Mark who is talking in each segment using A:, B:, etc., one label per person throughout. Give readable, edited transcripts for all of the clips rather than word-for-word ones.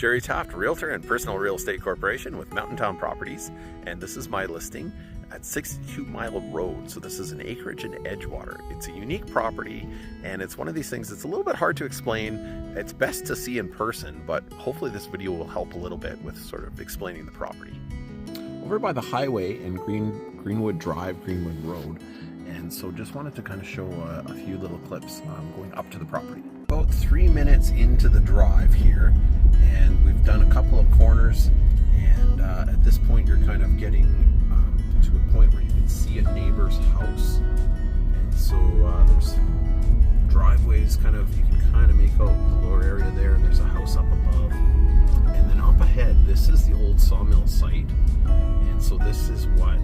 A: Jerry Taft, Realtor and Personal Real Estate Corporation with Mountain Town Properties, and this is my listing at 62 Mile Road. So this is an acreage in Edgewater. It's a unique property, and it's one of these things that's a little bit hard to explain. It's best to see in person, but hopefully this video will help a little bit with sort of explaining the property. Over by the highway and Greenwood Drive, Greenwood Road, and so just wanted to kind of show a few little clips going up to the property. About 3 minutes into the drive here, and we've done a couple of corners, and at this point you're kind of getting to a point where you can see a neighbor's house, and so there's driveways you can kind of make out the lower area there, and there's a house up above, and then up ahead this is the old sawmill site, and so this is what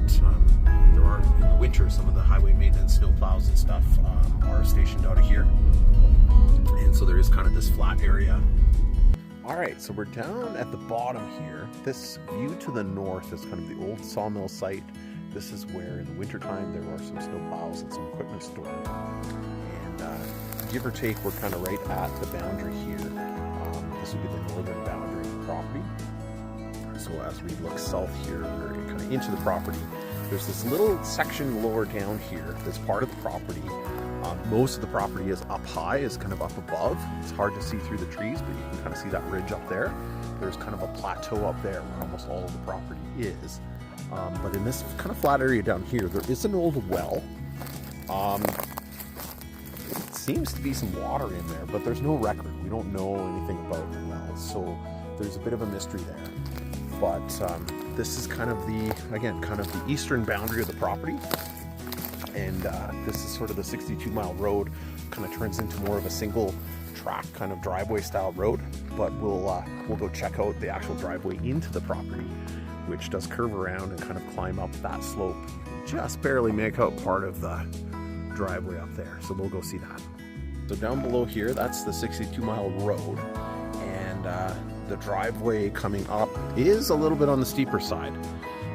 A: there are in the winter. Some of the highway maintenance snow plows and stuff are stationed out of here, and so there is kind of this flat area. Alright, so we're down at the bottom here. This view to the north is kind of the old sawmill site. This is where in the wintertime there are some snow plows and some equipment stored. And give or take, we're kind of right at the boundary here. This would be the northern boundary of the property. So as we look south here, we're kind of into the property. There's this little section lower down here that's part of the property. Most of the property is up high, is kind of up above. It's hard to see through the trees, but you can kind of see that ridge up there. There's kind of a plateau up there where almost all of the property is. But in this kind of flat area down here, there is an old well. It seems to be some water in there, but there's no record. We don't know anything about the well, so there's a bit of a mystery there. But this is kind of the eastern boundary of the property. And this is sort of the 62 Mile Road, kind of turns into more of a single track kind of driveway style road, but we'll go check out the actual driveway into the property, which does curve around and kind of climb up that slope. You can just barely make out part of the driveway up there, so we'll go see that. So down below here, that's the 62 Mile Road, and the driveway coming up is a little bit on the steeper side,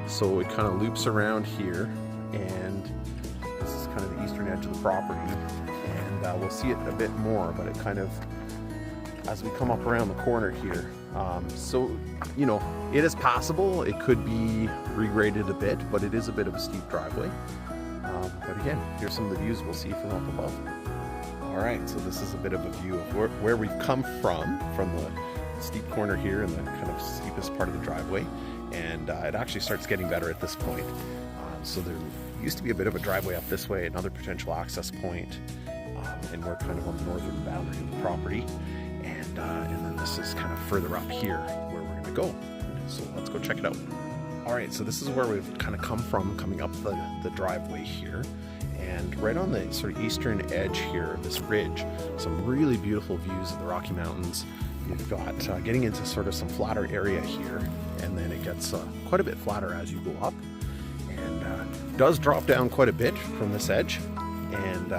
A: so it kind of loops around here, and this is kind of the eastern edge of the property, and we'll see it a bit more, but it kind of, as we come up around the corner here, so, you know, it is passable. It could be regraded a bit, but it is a bit of a steep driveway. But again, here's some of the views we'll see from up above. All right, so this is a bit of a view of where we've come from the steep corner here and the kind of steepest part of the driveway, and it actually starts getting better at this point. So there used to be a bit of a driveway up this way, another potential access point, and we're kind of on the northern boundary of the property, and then this is kind of further up here where we're going to go. So let's go check it out. All right, so this is where we've kind of come from, coming up the driveway here, and right on the sort of eastern edge here, this ridge, some really beautiful views of the Rocky Mountains. You've got getting into sort of some flatter area here, and then it gets quite a bit flatter as you go up, and does drop down quite a bit from this edge, and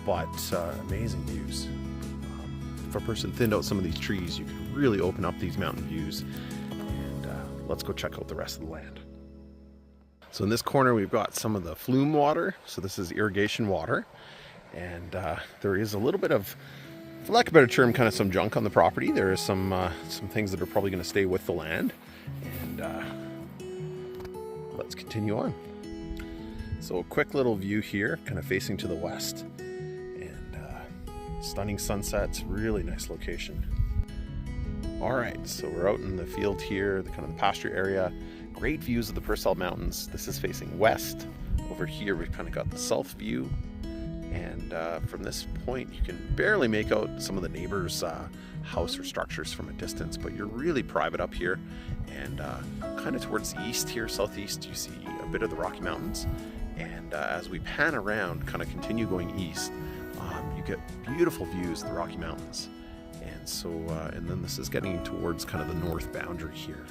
A: but amazing views. If a person thinned out some of these trees, you can really open up these mountain views, and let's go check out the rest of the land. So in this corner we've got some of the flume water, so this is irrigation water, and there is a little bit of, for lack of a better term, kind of some junk on the property. There is some things that are probably going to stay with the land, and let's continue on. So a quick little view here, kind of facing to the west, and stunning sunsets, really nice location. All right, so we're out in the field here, the kind of the pasture area. Great views of the Purcell Mountains. This is facing west. Over here we've kind of got the south view, and from this point you can barely make out some of the neighbors' house or structures from a distance, but you're really private up here, and kind of towards the east here, southeast, you see a bit of the Rocky Mountains, and as we pan around, kind of continue going east, you get beautiful views of the Rocky Mountains, and so and then this is getting towards kind of the north boundary here.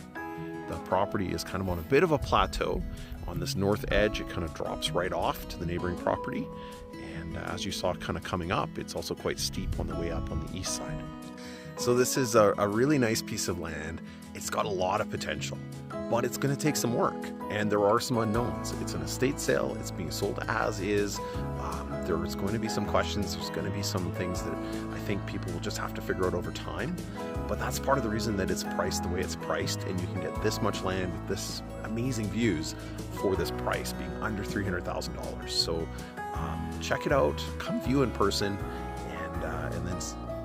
A: The property is kind of on a bit of a plateau. On this north edge, it kind of drops right off to the neighboring property, and as you saw kind of coming up, it's also quite steep on the way up on the east side. So this is a really nice piece of land. It's got a lot of potential, but it's going to take some work, and there are some unknowns. It's an estate sale. It's being sold as is. There's going to be some questions. There's going to be some things that I think people will just have to figure out over time. But that's part of the reason that it's priced the way it's priced, and you can get this much land with this amazing views for this price, being under $300,000. So check it out, come view in person, and then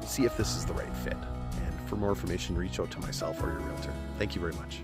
A: see if this is the right fit. And for more information, reach out to myself or your realtor. Thank you very much.